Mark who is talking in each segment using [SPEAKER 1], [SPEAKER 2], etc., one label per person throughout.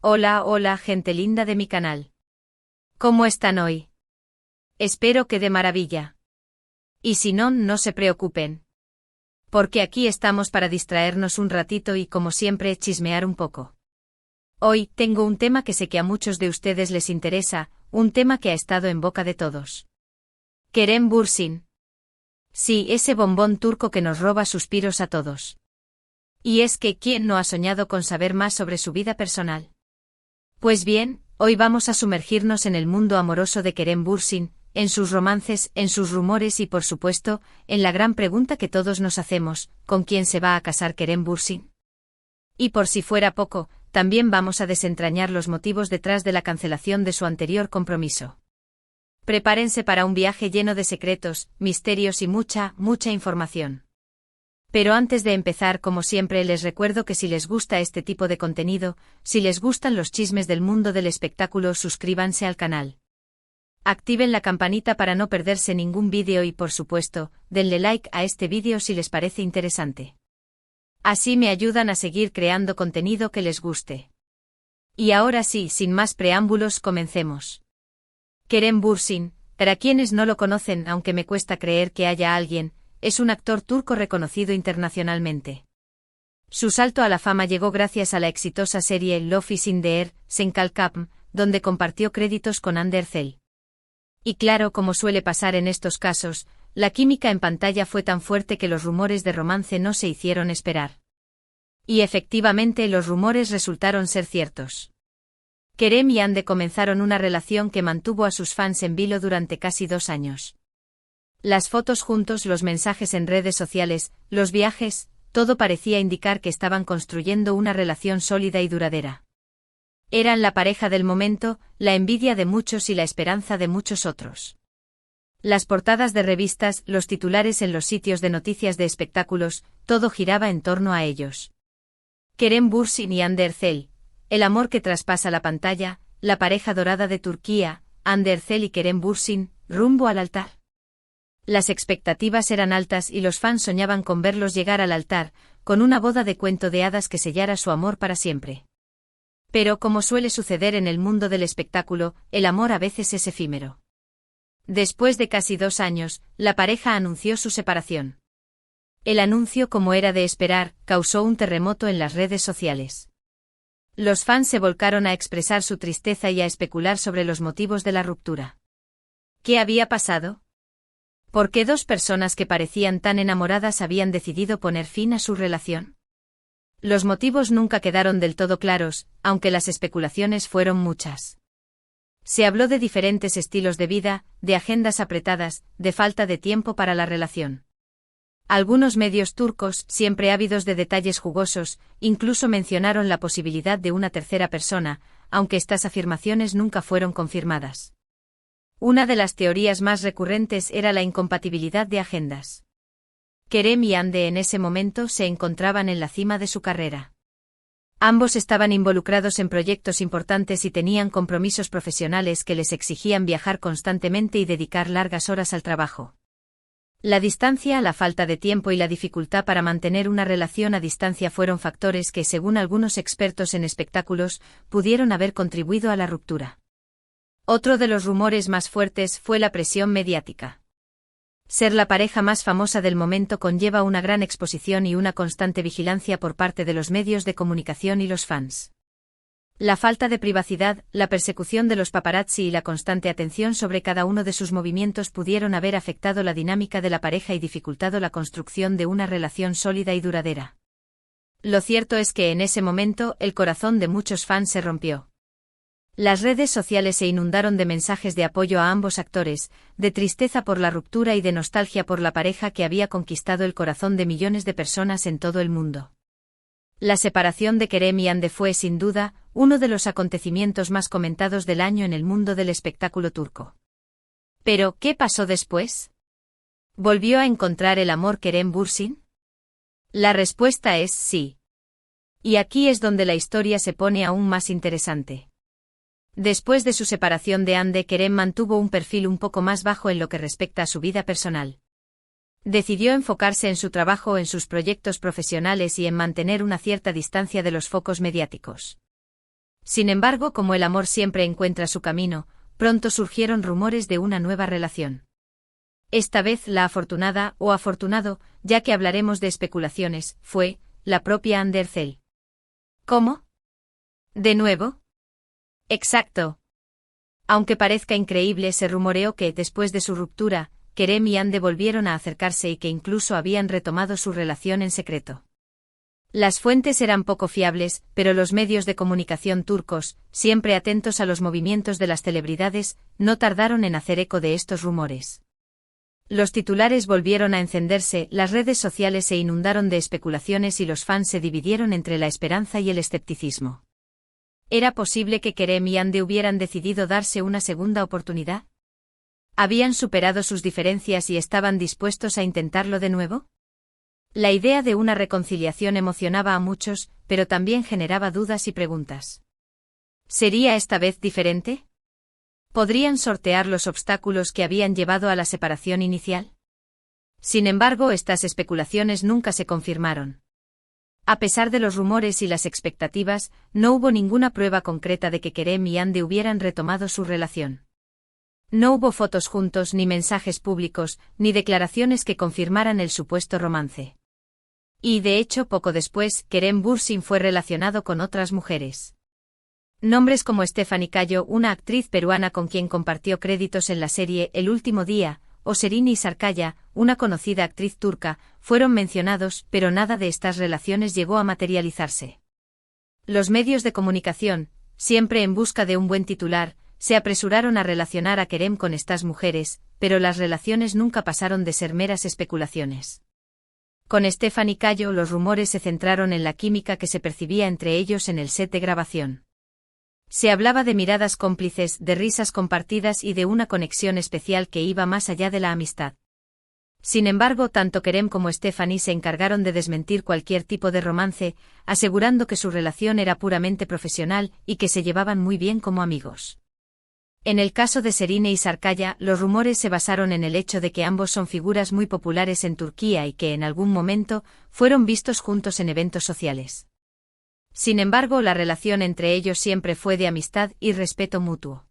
[SPEAKER 1] Hola, hola, gente linda de mi canal. ¿Cómo están hoy? Espero que de maravilla. Y si no, no se preocupen. Porque aquí estamos para distraernos un ratito y, como siempre, chismear un poco. Hoy tengo un tema que sé que a muchos de ustedes les interesa, un tema que ha estado en boca de todos. Kerem Bürsin. Sí, ese bombón turco que nos roba suspiros a todos. Y es que, ¿quién no ha soñado con saber más sobre su vida personal? Pues bien, hoy vamos a sumergirnos en el mundo amoroso de Kerem Bürsin, en sus romances, en sus rumores y por supuesto, en la gran pregunta que todos nos hacemos, ¿con quién se va a casar Kerem Bürsin? Y por si fuera poco, también vamos a desentrañar los motivos detrás de la cancelación de su anterior compromiso. Prepárense para un viaje lleno de secretos, misterios y mucha información. Pero antes de empezar, como siempre, les recuerdo que si les gusta este tipo de contenido, si les gustan los chismes del mundo del espectáculo, suscríbanse al canal. Activen la campanita para no perderse ningún vídeo y, por supuesto, denle like a este vídeo si les parece interesante. Así me ayudan a seguir creando contenido que les guste. Y ahora sí, sin más preámbulos, comencemos. Kerem Bürsin, para quienes no lo conocen, aunque me cuesta creer que haya alguien, es un actor turco reconocido internacionalmente. Su salto a la fama llegó gracias a la exitosa serie Love is in the Air, Senkalkapm, donde compartió créditos con Hande Erçel. Y claro, como suele pasar en estos casos, la química en pantalla fue tan fuerte que los rumores de romance no se hicieron esperar. Y efectivamente los rumores resultaron ser ciertos. Kerem y Hande comenzaron una relación que mantuvo a sus fans en vilo durante casi 2 años. Las fotos juntos, los mensajes en redes sociales, los viajes, todo parecía indicar que estaban construyendo una relación sólida y duradera. Eran la pareja del momento, la envidia de muchos y la esperanza de muchos otros. Las portadas de revistas, los titulares en los sitios de noticias de espectáculos, todo giraba en torno a ellos. Kerem Bürsin y Hande Erçel, el amor que traspasa la pantalla, la pareja dorada de Turquía, Hande Erçel y Kerem Bürsin, rumbo al altar. Las expectativas eran altas y los fans soñaban con verlos llegar al altar, con una boda de cuento de hadas que sellara su amor para siempre. Pero, como suele suceder en el mundo del espectáculo, el amor a veces es efímero. Después de casi 2 años, la pareja anunció su separación. El anuncio, como era de esperar, causó un terremoto en las redes sociales. Los fans se volcaron a expresar su tristeza y a especular sobre los motivos de la ruptura. ¿Qué había pasado? ¿Por qué 2 personas que parecían tan enamoradas habían decidido poner fin a su relación? Los motivos nunca quedaron del todo claros, aunque las especulaciones fueron muchas. Se habló de diferentes estilos de vida, de agendas apretadas, de falta de tiempo para la relación. Algunos medios turcos, siempre ávidos de detalles jugosos, incluso mencionaron la posibilidad de una tercera persona, aunque estas afirmaciones nunca fueron confirmadas. Una de las teorías más recurrentes era la incompatibilidad de agendas. Kerem y Hande en ese momento se encontraban en la cima de su carrera. Ambos estaban involucrados en proyectos importantes y tenían compromisos profesionales que les exigían viajar constantemente y dedicar largas horas al trabajo. La distancia, la falta de tiempo y la dificultad para mantener una relación a distancia fueron factores que, según algunos expertos en espectáculos, pudieron haber contribuido a la ruptura. Otro de los rumores más fuertes fue la presión mediática. Ser la pareja más famosa del momento conlleva una gran exposición y una constante vigilancia por parte de los medios de comunicación y los fans. La falta de privacidad, la persecución de los paparazzi y la constante atención sobre cada uno de sus movimientos pudieron haber afectado la dinámica de la pareja y dificultado la construcción de una relación sólida y duradera. Lo cierto es que en ese momento el corazón de muchos fans se rompió. Las redes sociales se inundaron de mensajes de apoyo a ambos actores, de tristeza por la ruptura y de nostalgia por la pareja que había conquistado el corazón de millones de personas en todo el mundo. La separación de Kerem y Hande fue, sin duda, uno de los acontecimientos más comentados del año en el mundo del espectáculo turco. Pero, ¿qué pasó después? ¿Volvió a encontrar el amor Kerem Bürsin? La respuesta es sí. Y aquí es donde la historia se pone aún más interesante. Después de su separación de Hande, Kerem mantuvo un perfil un poco más bajo en lo que respecta a su vida personal. Decidió enfocarse en su trabajo, en sus proyectos profesionales y en mantener una cierta distancia de los focos mediáticos. Sin embargo, como el amor siempre encuentra su camino, pronto surgieron rumores de una nueva relación. Esta vez la afortunada, o afortunado, ya que hablaremos de especulaciones, fue la propia Anderzel. ¿Cómo? ¿De nuevo? Exacto. Aunque parezca increíble, se rumoreó que, después de su ruptura, Kerem y Hande volvieron a acercarse y que incluso habían retomado su relación en secreto. Las fuentes eran poco fiables, pero los medios de comunicación turcos, siempre atentos a los movimientos de las celebridades, no tardaron en hacer eco de estos rumores. Los titulares volvieron a encenderse, las redes sociales se inundaron de especulaciones y los fans se dividieron entre la esperanza y el escepticismo. ¿Era posible que Kerem y Hande hubieran decidido darse una segunda oportunidad? ¿Habían superado sus diferencias y estaban dispuestos a intentarlo de nuevo? La idea de una reconciliación emocionaba a muchos, pero también generaba dudas y preguntas. ¿Sería esta vez diferente? ¿Podrían sortear los obstáculos que habían llevado a la separación inicial? Sin embargo, estas especulaciones nunca se confirmaron. A pesar de los rumores y las expectativas, no hubo ninguna prueba concreta de que Kerem y Hande hubieran retomado su relación. No hubo fotos juntos, ni mensajes públicos, ni declaraciones que confirmaran el supuesto romance. Y de hecho, poco después, Kerem Bürsin fue relacionado con otras mujeres. Nombres como Stephanie Cayo, una actriz peruana con quien compartió créditos en la serie El último día, o Serini Sarkaya, una conocida actriz turca, fueron mencionados, pero nada de estas relaciones llegó a materializarse. Los medios de comunicación, siempre en busca de un buen titular, se apresuraron a relacionar a Kerem con estas mujeres, pero las relaciones nunca pasaron de ser meras especulaciones. Con Stephanie Cayo los rumores se centraron en la química que se percibía entre ellos en el set de grabación. Se hablaba de miradas cómplices, de risas compartidas y de una conexión especial que iba más allá de la amistad. Sin embargo, tanto Kerem como Stephanie se encargaron de desmentir cualquier tipo de romance, asegurando que su relación era puramente profesional y que se llevaban muy bien como amigos. En el caso de Serine y Sarkaya, los rumores se basaron en el hecho de que ambos son figuras muy populares en Turquía y que en algún momento fueron vistos juntos en eventos sociales. Sin embargo, la relación entre ellos siempre fue de amistad y respeto mutuo.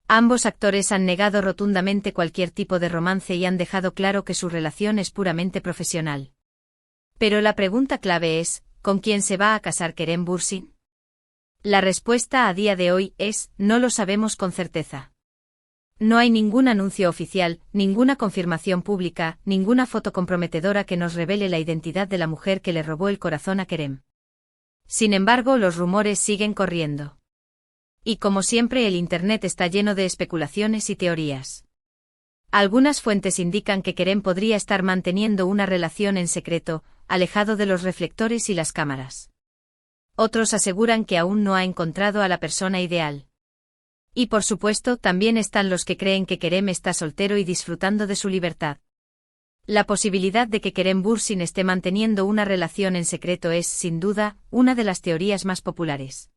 [SPEAKER 1] Ambos actores han negado rotundamente cualquier tipo de romance y han dejado claro que su relación es puramente profesional. Pero la pregunta clave es, ¿con quién se va a casar Kerem Bürsin? La respuesta a día de hoy es, no lo sabemos con certeza. No hay ningún anuncio oficial, ninguna confirmación pública, ninguna foto comprometedora que nos revele la identidad de la mujer que le robó el corazón a Kerem. Sin embargo, los rumores siguen corriendo. Y como siempre, el Internet está lleno de especulaciones y teorías. Algunas fuentes indican que Kerem podría estar manteniendo una relación en secreto, alejado de los reflectores y las cámaras. Otros aseguran que aún no ha encontrado a la persona ideal. Y por supuesto, también están los que creen que Kerem está soltero y disfrutando de su libertad. La posibilidad de que Kerem Bürsin esté manteniendo una relación en secreto es, sin duda, una de las teorías más populares.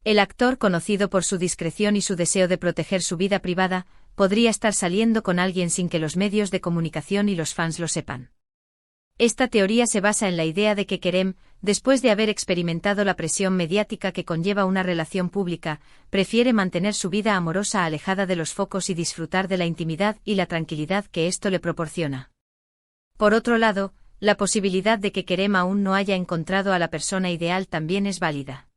[SPEAKER 1] El actor, conocido por su discreción y su deseo de proteger su vida privada, podría estar saliendo con alguien sin que los medios de comunicación y los fans lo sepan. Esta teoría se basa en la idea de que Kerem, después de haber experimentado la presión mediática que conlleva una relación pública, prefiere mantener su vida amorosa alejada de los focos y disfrutar de la intimidad y la tranquilidad que esto le proporciona. Por otro lado, la posibilidad de que Kerem aún no haya encontrado a la persona ideal también es válida.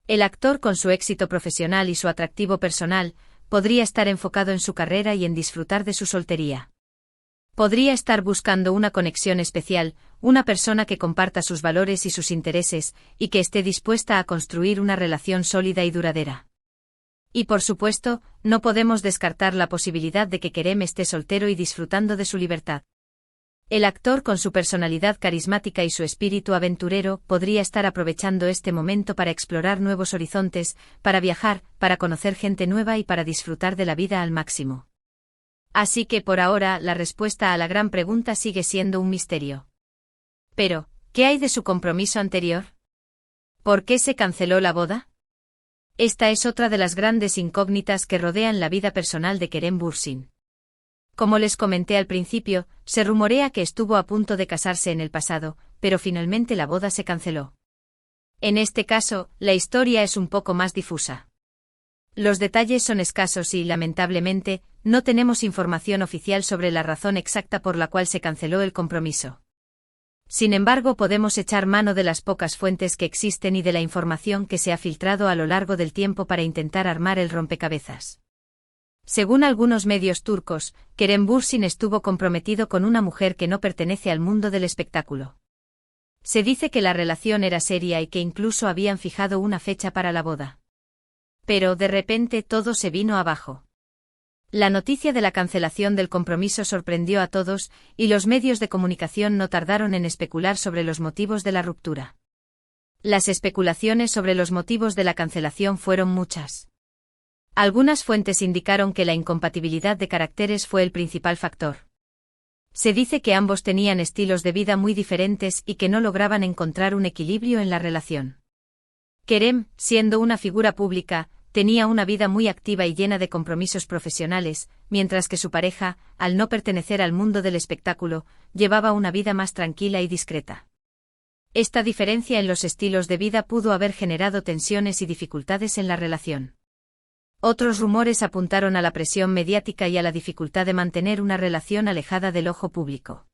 [SPEAKER 1] El actor, con su éxito profesional y su atractivo personal, podría estar enfocado en su carrera y en disfrutar de su soltería. Podría estar buscando una conexión especial, una persona que comparta sus valores y sus intereses, y que esté dispuesta a construir una relación sólida y duradera. Y por supuesto, no podemos descartar la posibilidad de que Kerem esté soltero y disfrutando de su libertad. El actor, con su personalidad carismática y su espíritu aventurero, podría estar aprovechando este momento para explorar nuevos horizontes, para viajar, para conocer gente nueva y para disfrutar de la vida al máximo. Así que por ahora la respuesta a la gran pregunta sigue siendo un misterio. Pero, ¿qué hay de su compromiso anterior? ¿Por qué se canceló la boda? Esta es otra de las grandes incógnitas que rodean la vida personal de Kerem Bürsin. Como les comenté al principio, se rumorea que estuvo a punto de casarse en el pasado, pero finalmente la boda se canceló. En este caso, la historia es un poco más difusa. Los detalles son escasos y, lamentablemente, no tenemos información oficial sobre la razón exacta por la cual se canceló el compromiso. Sin embargo, podemos echar mano de las pocas fuentes que existen y de la información que se ha filtrado a lo largo del tiempo para intentar armar el rompecabezas. Según algunos medios turcos, Kerem Bürsin estuvo comprometido con una mujer que no pertenece al mundo del espectáculo. Se dice que la relación era seria y que incluso habían fijado una fecha para la boda. Pero de repente todo se vino abajo. La noticia de la cancelación del compromiso sorprendió a todos, y los medios de comunicación no tardaron en especular sobre los motivos de la ruptura. Las especulaciones sobre los motivos de la cancelación fueron muchas. Algunas fuentes indicaron que la incompatibilidad de caracteres fue el principal factor. Se dice que ambos tenían estilos de vida muy diferentes y que no lograban encontrar un equilibrio en la relación. Kerem, siendo una figura pública, tenía una vida muy activa y llena de compromisos profesionales, mientras que su pareja, al no pertenecer al mundo del espectáculo, llevaba una vida más tranquila y discreta. Esta diferencia en los estilos de vida pudo haber generado tensiones y dificultades en la relación. Otros rumores apuntaron a la presión mediática y a la dificultad de mantener una relación alejada del ojo público.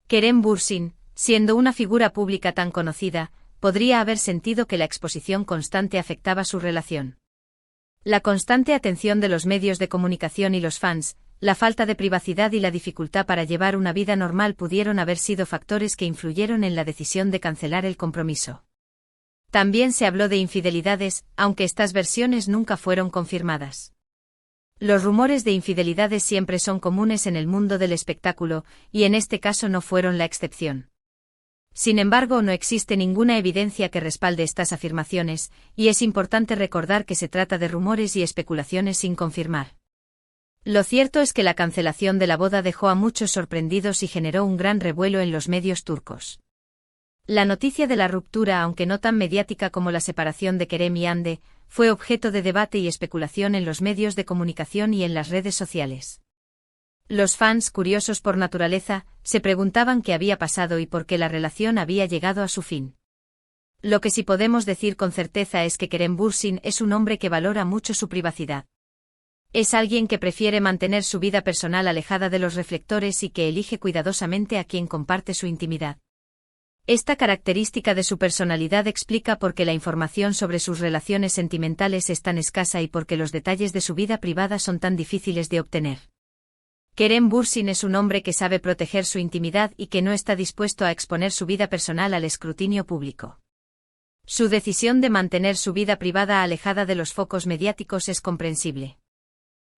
[SPEAKER 1] Kerem Bürsin, siendo una figura pública tan conocida, podría haber sentido que la exposición constante afectaba su relación. La constante atención de los medios de comunicación y los fans, la falta de privacidad y la dificultad para llevar una vida normal pudieron haber sido factores que influyeron en la decisión de cancelar el compromiso. También se habló de infidelidades, aunque estas versiones nunca fueron confirmadas. Los rumores de infidelidades siempre son comunes en el mundo del espectáculo, y en este caso no fueron la excepción. Sin embargo, no existe ninguna evidencia que respalde estas afirmaciones, y es importante recordar que se trata de rumores y especulaciones sin confirmar. Lo cierto es que la cancelación de la boda dejó a muchos sorprendidos y generó un gran revuelo en los medios turcos. La noticia de la ruptura, aunque no tan mediática como la separación de Kerem y Hande, fue objeto de debate y especulación en los medios de comunicación y en las redes sociales. Los fans, curiosos por naturaleza, se preguntaban qué había pasado y por qué la relación había llegado a su fin. Lo que sí podemos decir con certeza es que Kerem Bürsin es un hombre que valora mucho su privacidad. Es alguien que prefiere mantener su vida personal alejada de los reflectores y que elige cuidadosamente a quien comparte su intimidad. Esta característica de su personalidad explica por qué la información sobre sus relaciones sentimentales es tan escasa y por qué los detalles de su vida privada son tan difíciles de obtener. Kerem Bürsin es un hombre que sabe proteger su intimidad y que no está dispuesto a exponer su vida personal al escrutinio público. Su decisión de mantener su vida privada alejada de los focos mediáticos es comprensible.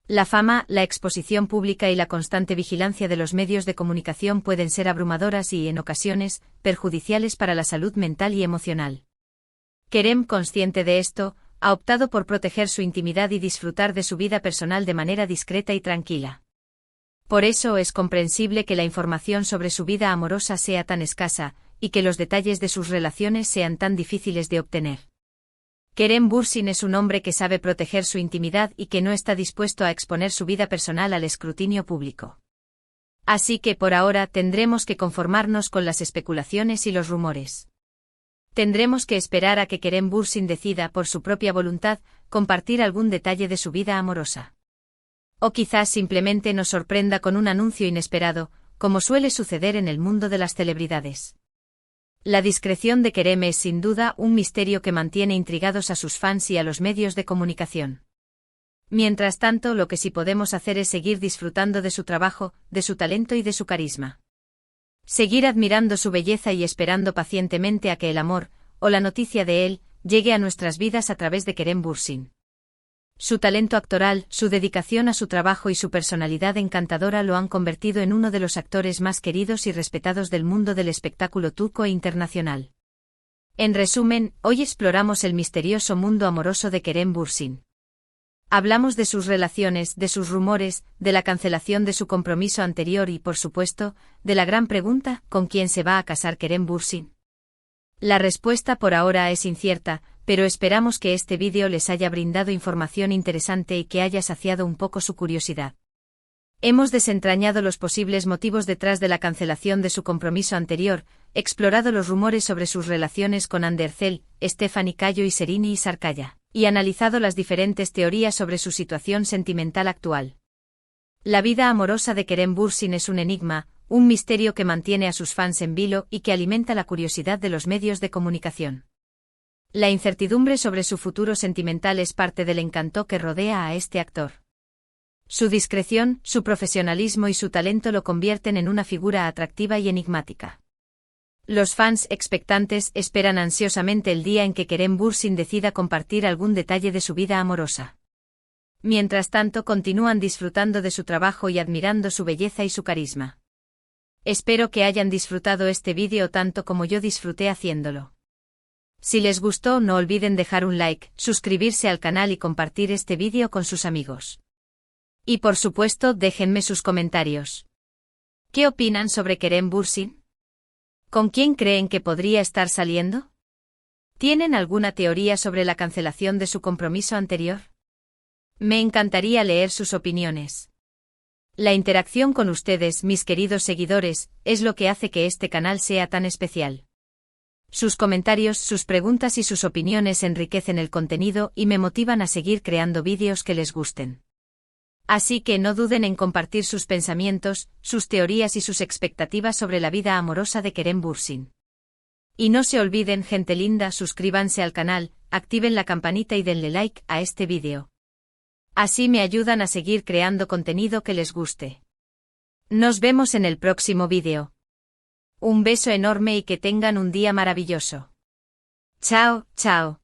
[SPEAKER 1] La fama, la exposición pública y la constante vigilancia de los medios de comunicación pueden ser abrumadoras y, en ocasiones, perjudiciales para la salud mental y emocional. Kerem, consciente de esto, ha optado por proteger su intimidad y disfrutar de su vida personal de manera discreta y tranquila. Por eso es comprensible que la información sobre su vida amorosa sea tan escasa, y que los detalles de sus relaciones sean tan difíciles de obtener. Kerem Bürsin es un hombre que sabe proteger su intimidad y que no está dispuesto a exponer su vida personal al escrutinio público. Así que por ahora tendremos que conformarnos con las especulaciones y los rumores. Tendremos que esperar a que Kerem Bürsin decida por su propia voluntad compartir algún detalle de su vida amorosa. O quizás simplemente nos sorprenda con un anuncio inesperado, como suele suceder en el mundo de las celebridades. La discreción de Kerem es sin duda un misterio que mantiene intrigados a sus fans y a los medios de comunicación. Mientras tanto, lo que sí podemos hacer es seguir disfrutando de su trabajo, de su talento y de su carisma. Seguir admirando su belleza y esperando pacientemente a que el amor, o la noticia de él, llegue a nuestras vidas a través de Kerem Bürsin. Su talento actoral, su dedicación a su trabajo y su personalidad encantadora lo han convertido en uno de los actores más queridos y respetados del mundo del espectáculo turco e internacional. En resumen, hoy exploramos el misterioso mundo amoroso de Kerem Bürsin. Hablamos de sus relaciones, de sus rumores, de la cancelación de su compromiso anterior y, por supuesto, de la gran pregunta, ¿con quién se va a casar Kerem Bürsin? La respuesta por ahora es incierta, pero esperamos que este vídeo les haya brindado información interesante y que haya saciado un poco su curiosidad. Hemos desentrañado los posibles motivos detrás de la cancelación de su compromiso anterior, explorado los rumores sobre sus relaciones con Andercel, Stephanie Cayo y Serini y Sarkaya, y analizado las diferentes teorías sobre su situación sentimental actual. La vida amorosa de Kerem Bürsin es un enigma, un misterio que mantiene a sus fans en vilo y que alimenta la curiosidad de los medios de comunicación. La incertidumbre sobre su futuro sentimental es parte del encanto que rodea a este actor. Su discreción, su profesionalismo y su talento lo convierten en una figura atractiva y enigmática. Los fans expectantes esperan ansiosamente el día en que Kerem Bürsin decida compartir algún detalle de su vida amorosa. Mientras tanto, continúan disfrutando de su trabajo y admirando su belleza y su carisma. Espero que hayan disfrutado este vídeo tanto como yo disfruté haciéndolo. Si les gustó, no olviden dejar un like, suscribirse al canal y compartir este vídeo con sus amigos. Y por supuesto, déjenme sus comentarios. ¿Qué opinan sobre Kerem Bürsin? ¿Con quién creen que podría estar saliendo? ¿Tienen alguna teoría sobre la cancelación de su compromiso anterior? Me encantaría leer sus opiniones. La interacción con ustedes, mis queridos seguidores, es lo que hace que este canal sea tan especial. Sus comentarios, sus preguntas y sus opiniones enriquecen el contenido y me motivan a seguir creando vídeos que les gusten. Así que no duden en compartir sus pensamientos, sus teorías y sus expectativas sobre la vida amorosa de Kerem Bürsin. Y no se olviden, gente linda, suscríbanse al canal, activen la campanita y denle like a este vídeo. Así me ayudan a seguir creando contenido que les guste. Nos vemos en el próximo vídeo. Un beso enorme y que tengan un día maravilloso. Chao, chao.